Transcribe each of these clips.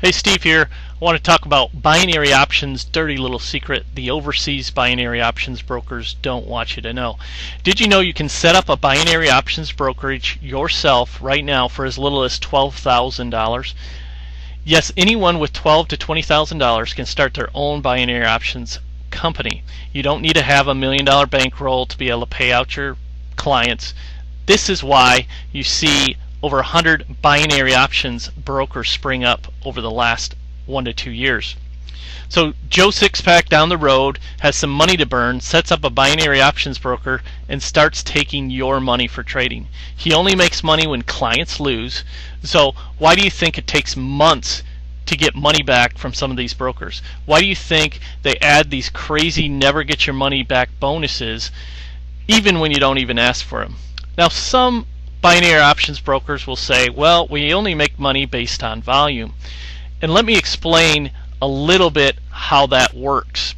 Hey, Steve here. I want to talk about binary options, dirty little secret the overseas binary options brokers don't want you to know. Did you know you can set up a binary options brokerage yourself right now for as little as $12,000? Yes, anyone with $12,000 to $20,000 can start their own binary options company. You don't need to have $1 million bankroll to be able to pay out your clients. This is why you see over 100 binary options brokers spring up over the last 1 to 2 years. So Joe Sixpack down the road has some money to burn, sets up a binary options broker, and starts taking your money for trading. He only makes money when clients lose. So why do you think it takes months to get money back from some of these brokers? Why do you think they add these crazy never get your money back bonuses even when you don't even ask for them? Now, some binary options brokers will say, well, we only make money based on volume. And let me explain a little bit how that works.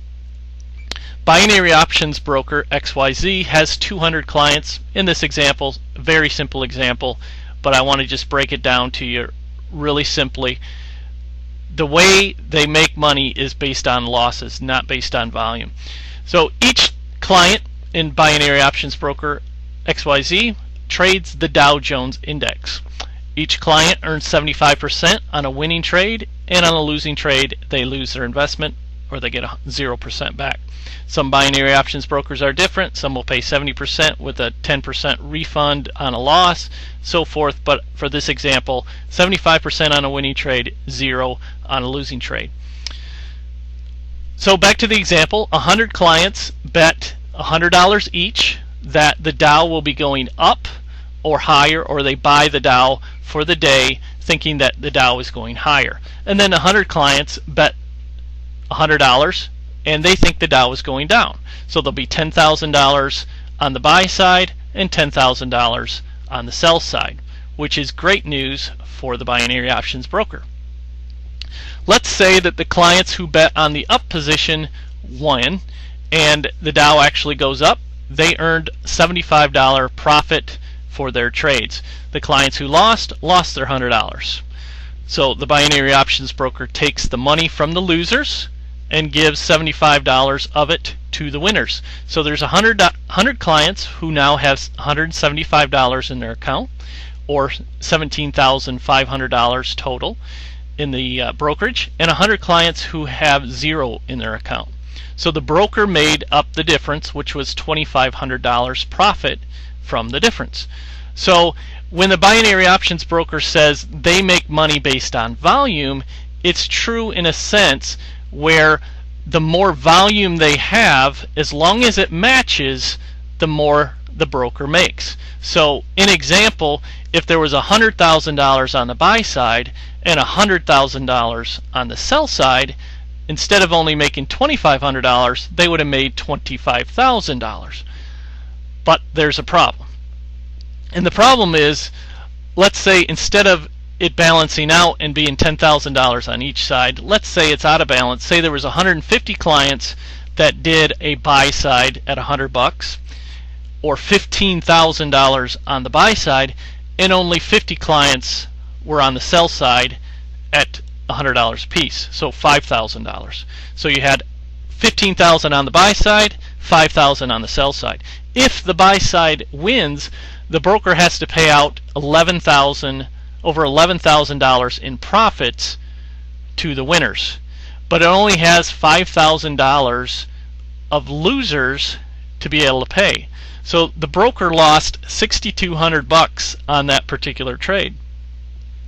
Binary options broker XYZ has 200 clients. In this example, very simple example, but I want to just break it down to you really simply. The way they make money is based on losses, not based on volume. So each client in binary options broker XYZ trades the Dow Jones Index. Each client earns 75% on a winning trade, and on a losing trade they lose their investment or they get 0% back. Some binary options brokers are different. Some will pay 70% with a 10% refund on a loss, so forth. But for this example, 75% on a winning trade, 0 on a losing trade. So back to the example, 100 clients bet $100 each that the Dow will be going up or higher, or they buy the Dow for the day thinking that the Dow is going higher. And then 100 clients bet $100 and they think the Dow is going down. So there'll be $10,000 on the buy side and $10,000 on the sell side, which is great news for the binary options broker. Let's say that the clients who bet on the up position won and the Dow actually goes up. They earned $75 profit for their trades. The clients who lost their $100. So the binary options broker takes the money from the losers and gives $75 of it to the winners. So there's 100 clients who now have $175 in their account, or $17,500 total in the brokerage, and 100 clients who have 0 in their account. So the broker made up the difference, which was $2,500 profit from the difference. So when the binary options broker says they make money based on volume, it's true in a sense where the more volume they have, as long as it matches, the more the broker makes. So in example, if there was $100,000 on the buy side and $100,000 on the sell side, instead of only making $2,500, they would have made $25,000. But there's a problem. And the problem is, let's say instead of it balancing out and being $10,000 on each side, let's say it's out of balance. Say there was 150 clients that did a buy side at $100 or $15,000 on the buy side, and only 50 clients were on the sell side at $100 a piece, so $5,000. So you had $15,000 on the buy side, $5,000 on the sell side. If the buy side wins, the broker has to pay out over $11,000 in profits to the winners, but it only has $5,000 of losers to be able to pay. So the broker lost $6,200 on that particular trade.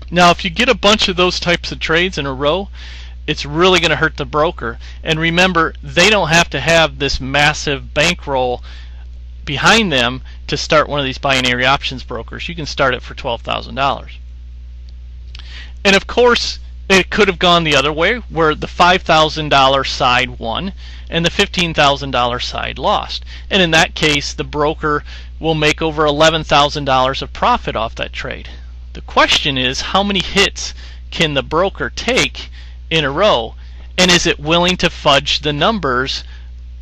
Now, if you get a bunch of those types of trades in a row, it's really going to hurt the broker. And remember, they don't have to have this massive bankroll behind them to start one of these binary options brokers. You can start it for $12,000. And of course, it could have gone the other way, where the $5,000 side won and the $15,000 side lost. And in that case, the broker will make over $11,000 of profit off that trade. The question is, how many hits can the broker take in a row? And is it willing to fudge the numbers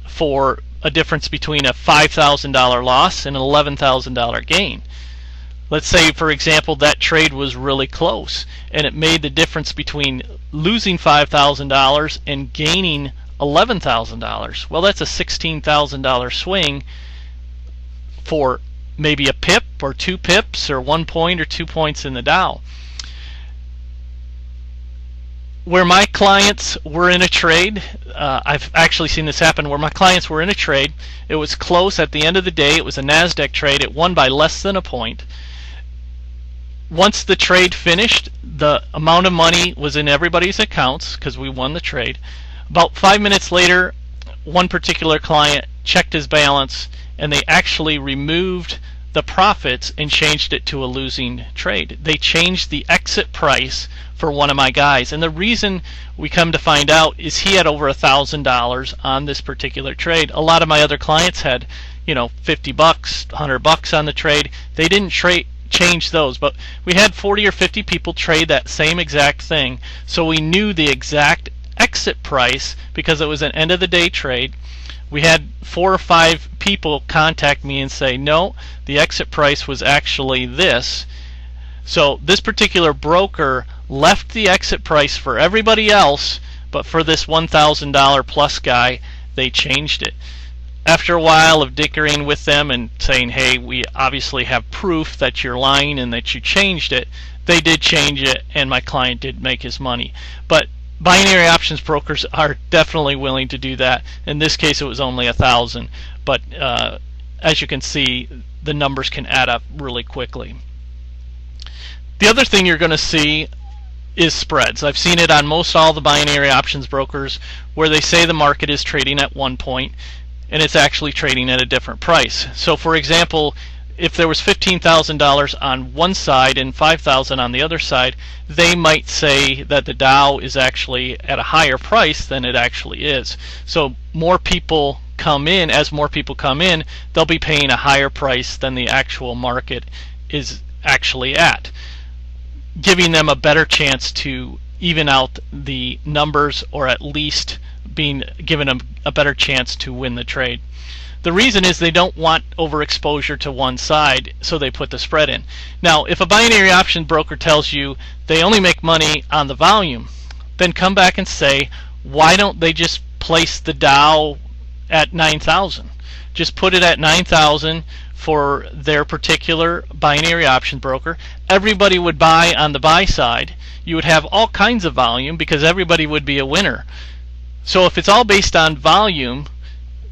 for a difference between a $5,000 loss and an $11,000 gain? Let's say, for example, that trade was really close and it made the difference between losing $5,000 and gaining $11,000. Well, that's a $16,000 swing for maybe a pip or 2 pips or 1 point or 2 points in the Dow. Where my clients were in a trade, I've actually seen this happen, where my clients were in a trade, it was close at the end of the day, it was a NASDAQ trade, it won by less than a point. Once the trade finished, the amount of money was in everybody's accounts because we won the trade. About 5 minutes later, one particular client checked his balance and they actually removed the profits and changed it to a losing trade. They changed the exit price for one of my guys, and the reason we come to find out is he had over $1,000 on this particular trade. A lot of my other clients had, $50, $100 on the trade. They didn't change those, but we had 40 or 50 people trade that same exact thing, so we knew the exact exit price because it was an end of the day trade. We had 4 or 5 people contact me and say, no, the exit price was actually this. So this particular broker left the exit price for everybody else, but for this $1,000 plus guy, they changed it. After a while of dickering with them and saying, hey, we obviously have proof that you're lying and that you changed it, they did change it and my client did make his money. But binary options brokers are definitely willing to do that. In this case, it was only 1,000, but as you can see, the numbers can add up really quickly. The other thing you're going to see is spreads. I've seen it on most all the binary options brokers where they say the market is trading at one point and it's actually trading at a different price. So for example, if there was $15,000 on one side and $5,000 on the other side, they might say that the Dow is actually at a higher price than it actually is. So more people come in, as more people come in, they'll be paying a higher price than the actual market is actually at, giving them a better chance to even out the numbers, or at least being given a better chance to win the trade. The reason is they don't want overexposure to one side, so they put the spread in. Now, if a binary option broker tells you they only make money on the volume, then come back and say, why don't they just place the Dow at 9,000? Just put it at 9,000 for their particular binary option broker. Everybody would buy on the buy side. You would have all kinds of volume because everybody would be a winner. So if it's all based on volume,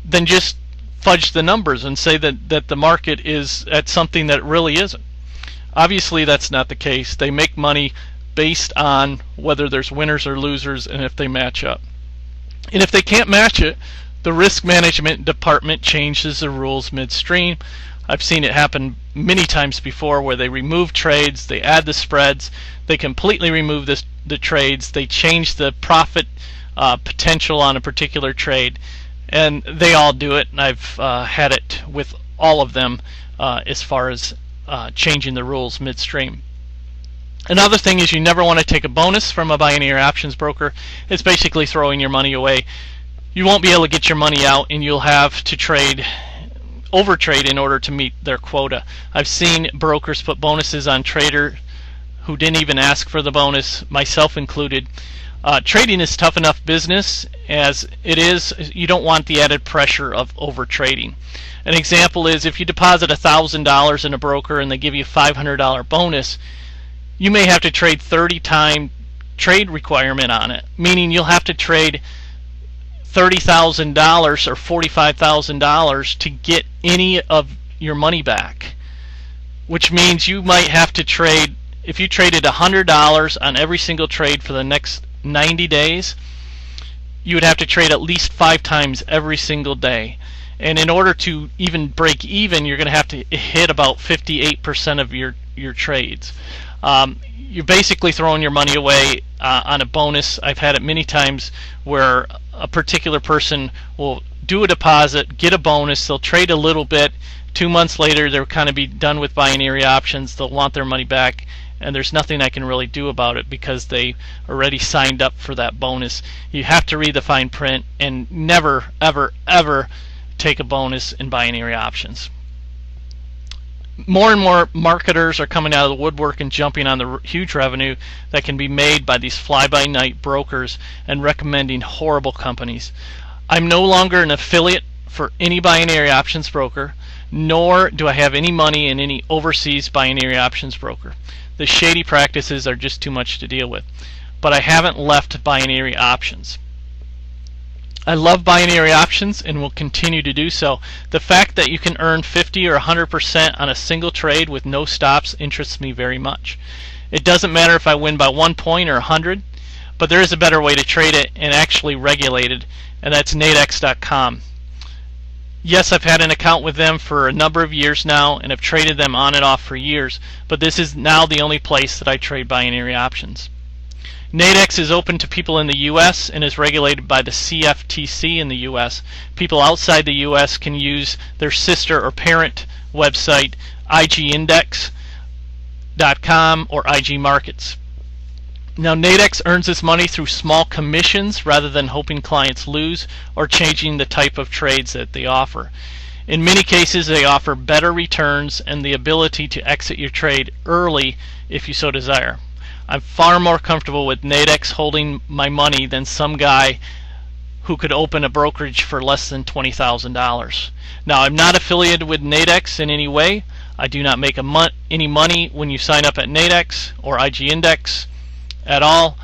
then just fudge the numbers and say that the market is at something that it really isn't. Obviously that's not the case. They make money based on whether there's winners or losers and if they match up. And if they can't match it, the risk management department changes the rules midstream. I've seen it happen many times before where they remove trades, they add the spreads, they completely remove the trades, they change the profit potential on a particular trade. And they all do it, and I've had it with all of them as far as changing the rules midstream. Another thing is you never want to take a bonus from a binary options broker. It's basically throwing your money away. You won't be able to get your money out, and you'll have to overtrade in order to meet their quota. I've seen brokers put bonuses on traders who didn't even ask for the bonus, myself included. Trading is tough enough business as it is. You don't want the added pressure of over trading. An example is if you deposit $1,000 in a broker and they give you a $500 bonus, you may have to trade 30-time trade requirement on it, meaning you'll have to trade $30,000 or $45,000 to get any of your money back, which means you might have to trade, if you traded $100 on every single trade for the next 90 days, you would have to trade at least 5 times every single day. And in order to even break even, you're going to have to hit about 58% of your trades. You're basically throwing your money away on a bonus. I've had it many times where a particular person will do a deposit, get a bonus, they'll trade a little bit, 2 months later they'll kind of be done with binary options, they'll want their money back, and there's nothing I can really do about it because they already signed up for that bonus. You have to read the fine print and never, ever, ever take a bonus in binary options. More and more marketers are coming out of the woodwork and jumping on the huge revenue that can be made by these fly-by-night brokers and recommending horrible companies. I'm no longer an affiliate for any binary options broker, nor do I have any money in any overseas binary options broker. The shady practices are just too much to deal with. But I haven't left binary options. I love binary options and will continue to do so. The fact that you can earn 50 or 100% on a single trade with no stops interests me very much. It doesn't matter if I win by 1 point or 100, but there is a better way to trade it and actually regulated, and that's nadex.com. Yes, I've had an account with them for a number of years now and have traded them on and off for years, but this is now the only place that I trade binary options. Nadex is open to people in the U.S. and is regulated by the CFTC in the U.S. People outside the U.S. can use their sister or parent website, igindex.com or IG Markets. Now, Nadex earns its money through small commissions rather than hoping clients lose or changing the type of trades that they offer. In many cases, they offer better returns and the ability to exit your trade early if you so desire. I'm far more comfortable with Nadex holding my money than some guy who could open a brokerage for less than $20,000. Now, I'm not affiliated with Nadex in any way. I do not make any money when you sign up at Nadex or IG Index at all.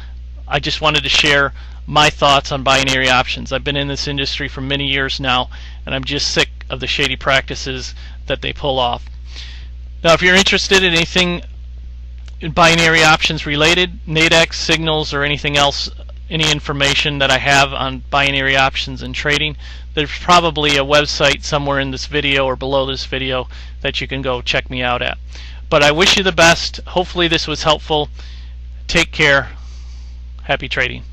I just wanted to share my thoughts on binary options. I've been in this industry for many years now, and I'm just sick of the shady practices that they pull off. Now, if you're interested in anything binary options related, Nadex, signals, or anything else, any information that I have on binary options and trading, there's probably a website somewhere in this video or below this video that you can go check me out at. But I wish you the best. Hopefully this was helpful. Take care. Happy trading.